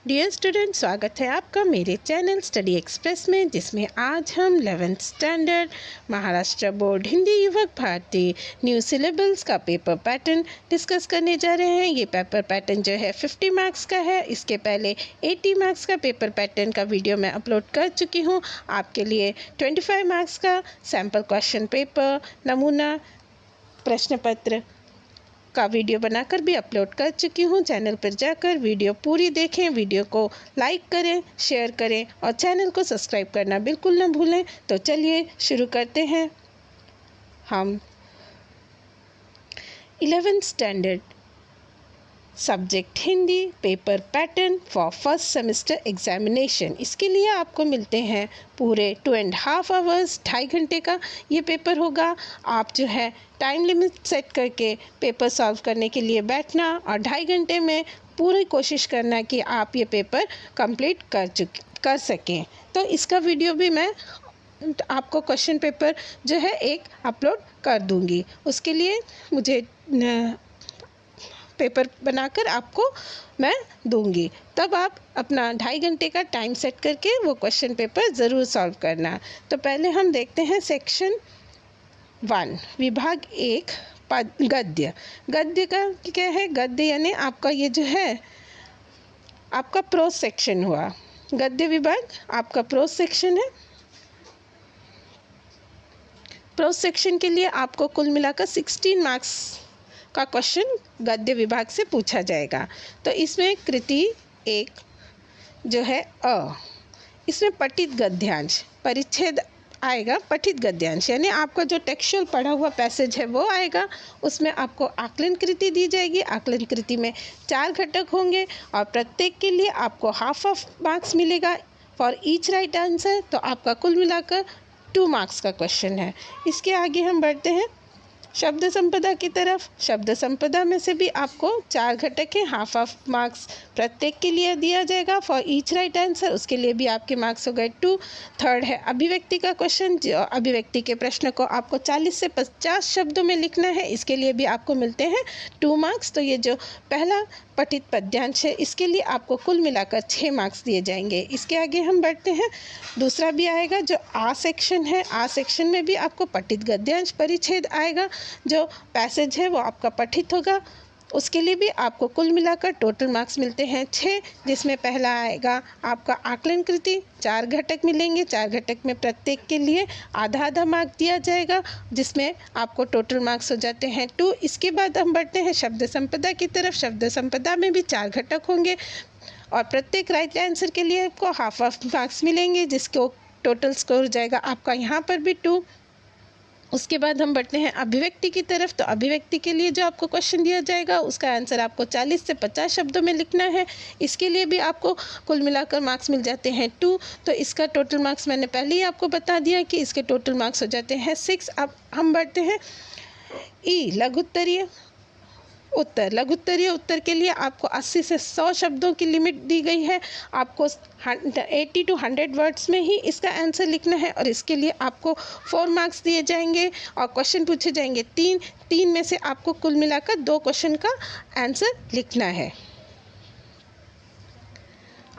Dear student, स्वागत है आपका मेरे चैनल स्टडी एक्सप्रेस में, जिसमें आज हम 11th standard Maharashtra board Hindi युवक भारती न्यू सिलेबस का पेपर पैटर्न डिस्कस करने जा रहे हैं। ये पेपर पैटर्न जो है 50 मार्क्स का है। इसके पहले 80 मार्क्स का पेपर पैटर्न का वीडियो मैं अपलोड कर चुकी हूँ। आपके लिए 25 मार्क्स का सैम्पल क्वेश्चन पेपर, नमूना प्रश्न पत्र का वीडियो बनाकर भी अपलोड कर चुकी हूँ। चैनल पर जाकर वीडियो पूरी देखें, वीडियो को लाइक करें, शेयर करें और चैनल को सब्सक्राइब करना बिल्कुल न भूलें। तो चलिए शुरू करते हैं। हम 11th standard subject Hindi paper pattern for first semester examination, इसके लिए आपको मिलते हैं पूरे 2.5 आवर्स, 2.5 घंटे का ये पेपर होगा। आप जो है टाइम लिमिट सेट करके पेपर सॉल्व करने के लिए बैठना और 2.5 घंटे में पूरी कोशिश करना कि आप ये पेपर कंप्लीट कर सकें। तो इसका वीडियो भी मैं आपको क्वेश्चन पेपर जो है एक अपलोड कर दूंगी। उसके लिए मुझे पेपर बनाकर आपको मैं दूंगी, तब आप अपना 2.5 घंटे का टाइम सेट करके वो क्वेश्चन पेपर ज़रूर सॉल्व करना। तो पहले हम देखते हैं सेक्शन 1 विभाग 1 गद्य। गद्य का क्या है? गद्य यानी आपका ये जो है आपका प्रोज सेक्शन हुआ। गद्य विभाग आपका प्रोज सेक्शन है। प्रोज सेक्शन के लिए आपको कुल मिलाकर 16 मार्क्स का क्वेश्चन गद्य विभाग से पूछा जाएगा। तो इसमें कृति 1 जो है इसमें पठित गद्यांश परिच्छेद आएगा। पठित गद्यांश यानी आपका जो टेक्सचुअल पढ़ा हुआ पैसेज है वो आएगा। उसमें आपको आकलन कृति दी जाएगी। आकलन कृति में 4 घटक होंगे और प्रत्येक के लिए आपको हाफ मार्क्स मिलेगा फॉर ईच राइट आंसर। तो आपका कुल मिलाकर 2 मार्क्स का क्वेश्चन है। इसके आगे हम बढ़ते हैं शब्द संपदा की तरफ। शब्द संपदा में से भी आपको 4 घटक हैं, हाफ मार्क्स प्रत्येक के लिए दिया जाएगा फॉर ईच राइट आंसर। उसके लिए भी आपके मार्क्स हो गए 2। थर्ड है अभिव्यक्ति का क्वेश्चन। जो अभिव्यक्ति के प्रश्न को आपको 40 से 50 शब्दों में लिखना है, इसके लिए भी आपको मिलते हैं 2 मार्क्स। तो ये जो पहला पठित पद्यांश है, इसके लिए आपको कुल मिलाकर 6 मार्क्स दिए जाएंगे। इसके आगे हम बढ़ते हैं। दूसरा भी आएगा जो आ सेक्शन है। आ सेक्शन में भी आपको पठित गद्यांश परिच्छेद आएगा। जो पैसेज है वो आपका पठित होगा। उसके लिए भी आपको कुल मिलाकर टोटल मार्क्स मिलते हैं 6, जिसमें पहला आएगा आपका आकलन कृति। 4 घटक मिलेंगे। 4 घटक में प्रत्येक के लिए आधा आधा मार्क दिया जाएगा, जिसमें आपको टोटल मार्क्स हो जाते हैं 2। इसके बाद हम बढ़ते हैं शब्द संपदा की तरफ। शब्द संपदा में भी 4 घटक होंगे और प्रत्येक राइट आंसर के लिए आपको हाफ मार्क्स मिलेंगे, जिसको टोटल स्कोर हो जाएगा आपका यहाँ पर भी 2। उसके बाद हम बढ़ते हैं अभिव्यक्ति की तरफ। तो अभिव्यक्ति के लिए जो आपको क्वेश्चन दिया जाएगा, उसका आंसर आपको 40 से 50 शब्दों में लिखना है। इसके लिए भी आपको कुल मिलाकर मार्क्स मिल जाते हैं 2। तो इसका टोटल मार्क्स मैंने पहले ही आपको बता दिया कि इसके टोटल मार्क्स हो जाते हैं 6। अब हम बढ़ते हैं लघुत्तरीय उत्तर। लघुत्तरीय उत्तर के लिए आपको 80 से 100 शब्दों की लिमिट दी गई है। आपको 80 to 100 वर्ड्स में ही इसका आंसर लिखना है और इसके लिए आपको 4 मार्क्स दिए जाएंगे और क्वेश्चन पूछे जाएंगे 3 में से आपको कुल मिलाकर 2 क्वेश्चन का आंसर लिखना है।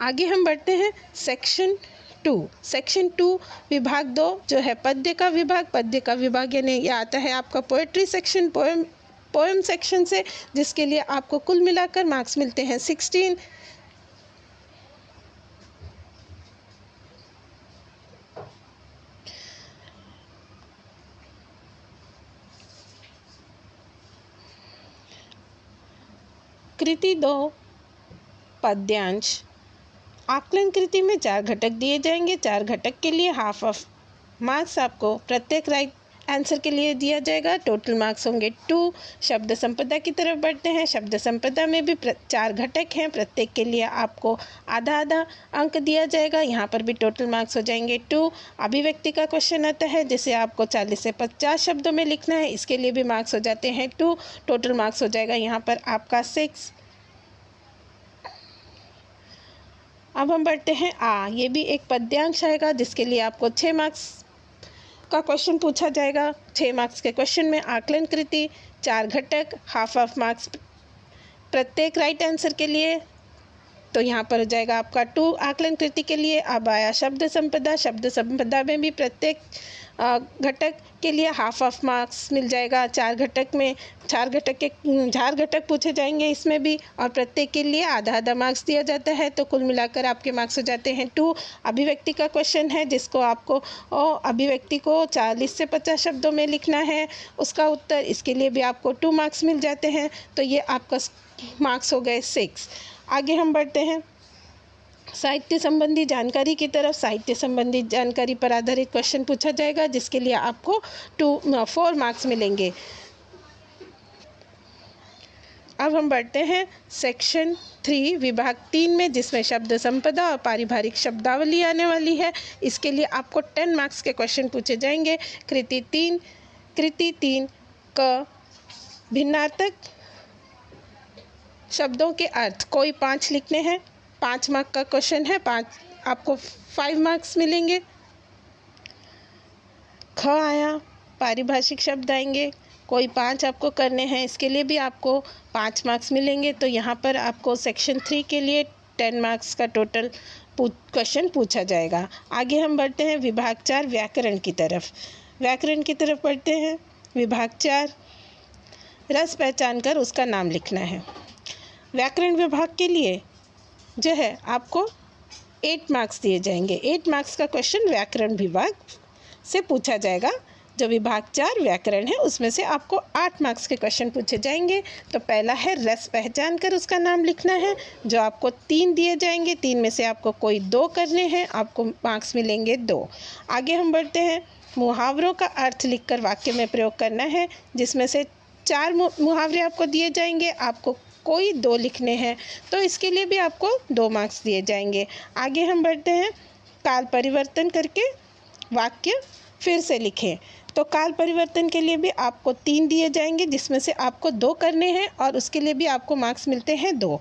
आगे हम बढ़ते हैं सेक्शन 2। सेक्शन 2 विभाग 2 जो है पद्य का विभाग। पद्य का विभाग यानी ये आता है आपका पोएट्री सेक्शन, पोएम सेक्शन से, जिसके लिए आपको कुल मिलाकर मार्क्स मिलते हैं 16। कृति 2 पद्यांश। आकलन कृति में 4 घटक दिए जाएंगे। 4 घटक के लिए हाफ मार्क्स आपको प्रत्येक राइट आंसर के लिए दिया जाएगा। टोटल मार्क्स होंगे 2। शब्द संपदा की तरफ बढ़ते हैं। शब्द संपदा में भी 4 घटक हैं। प्रत्येक के लिए आपको आधा आधा अंक दिया जाएगा। यहाँ पर भी टोटल मार्क्स हो जाएंगे 2। अभिव्यक्ति का क्वेश्चन आता है, जिसे आपको 40 से 50 शब्दों में लिखना है। इसके लिए भी मार्क्स हो जाते हैं 2। टोटल मार्क्स हो जाएगा यहाँ पर आपका 6। अब हम बढ़ते हैं ये भी एक पद्यांश आएगा, जिसके लिए आपको 6 मार्क्स का क्वेश्चन पूछा जाएगा। 6 मार्क्स के क्वेश्चन में आकलन कृति, 4 घटक, हाफ मार्क्स प्रत्येक राइट आंसर के लिए। तो यहाँ पर हो जाएगा आपका 2। आकलन कृति के लिए अब आया शब्द संपदा। शब्द संपदा में भी प्रत्येक घटक के लिए हाफ मार्क्स मिल जाएगा। 4 घटक में 4 घटक पूछे जाएंगे इसमें भी, और प्रत्येक के लिए आधा मार्क्स दिया जाता है। तो कुल मिलाकर आपके मार्क्स हो जाते हैं 2। अभिव्यक्ति का क्वेश्चन है जिसको आपको अभिव्यक्ति को 40 से 50 शब्दों में लिखना है, उसका उत्तर, इसके लिए भी आपको 2 मार्क्स मिल जाते हैं। तो ये आपका मार्क्स हो गए 6। आगे हम बढ़ते हैं साहित्य संबंधी जानकारी की तरफ। साहित्य संबंधी जानकारी पर आधारित क्वेश्चन पूछा जाएगा जिसके लिए आपको 4 मार्क्स मिलेंगे। अब हम बढ़ते हैं सेक्शन 3 विभाग 3 में, जिसमें शब्द संपदा और पारिभाषिक शब्दावली आने वाली है। इसके लिए आपको 10 मार्क्स के क्वेश्चन पूछे जाएंगे। कृति 3 क भिन्नार्थक शब्दों के अर्थ कोई 5 लिखने हैं। 5 मार्क का क्वेश्चन है, आपको 5 मार्क्स मिलेंगे। ख आया, पारिभाषिक शब्द आएंगे, कोई 5 आपको करने हैं, इसके लिए भी आपको 5 मार्क्स मिलेंगे। तो यहाँ पर आपको सेक्शन 3 के लिए 10 मार्क्स का टोटल क्वेश्चन पूछा जाएगा। आगे हम बढ़ते हैं विभाग 4 व्याकरण की तरफ। व्याकरण की तरफ बढ़ते हैं। विभाग 4 रस पहचान कर उसका नाम लिखना है। व्याकरण विभाग के लिए जो है आपको 8 मार्क्स दिए जाएंगे। 8 मार्क्स का क्वेश्चन व्याकरण विभाग से पूछा जाएगा। जो विभाग 4 व्याकरण है उसमें से आपको 8 मार्क्स के क्वेश्चन पूछे जाएंगे। तो पहला है रस पहचान कर उसका नाम लिखना है, जो आपको 3 दिए जाएंगे। 3 में से आपको कोई 2 करने हैं, आपको मार्क्स मिलेंगे 2। आगे हम बढ़ते हैं मुहावरों का अर्थ लिखकर वाक्य में प्रयोग करना है, जिसमें से 4 मुहावरे आपको दिए जाएंगे, आपको कोई 2 लिखने हैं। तो इसके लिए भी आपको 2 मार्क्स दिए जाएंगे। आगे हम बढ़ते हैं काल परिवर्तन करके वाक्य फिर से लिखें। तो काल परिवर्तन के लिए भी आपको 3 दिए जाएंगे, जिसमें से आपको 2 करने हैं और उसके लिए भी आपको मार्क्स मिलते हैं 2।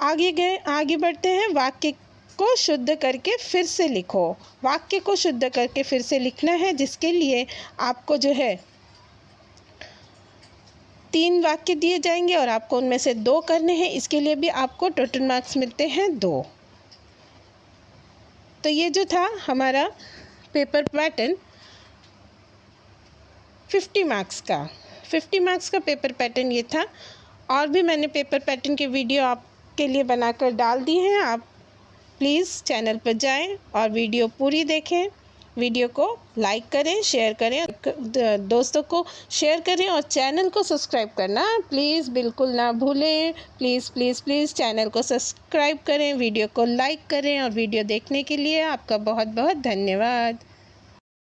आगे बढ़ते हैं वाक्य को शुद्ध करके फिर से लिखो। वाक्य को शुद्ध करके फिर से लिखना है, जिसके लिए आपको जो है 3 वाक्य दिए जाएंगे और आपको उनमें से 2 करने हैं। इसके लिए भी आपको टोटल मार्क्स मिलते हैं 2। तो ये जो था हमारा पेपर पैटर्न 50 मार्क्स का पेपर पैटर्न ये था। और भी मैंने पेपर पैटर्न के वीडियो आपके लिए बनाकर डाल दी हैं। आप प्लीज़ चैनल पर जाएं और वीडियो पूरी देखें। वीडियो को लाइक करें, शेयर करें, दोस्तों को शेयर करें और चैनल को सब्सक्राइब करना प्लीज़ बिल्कुल ना भूलें। प्लीज़ चैनल को सब्सक्राइब करें, वीडियो को लाइक करें और वीडियो देखने के लिए आपका बहुत बहुत धन्यवाद।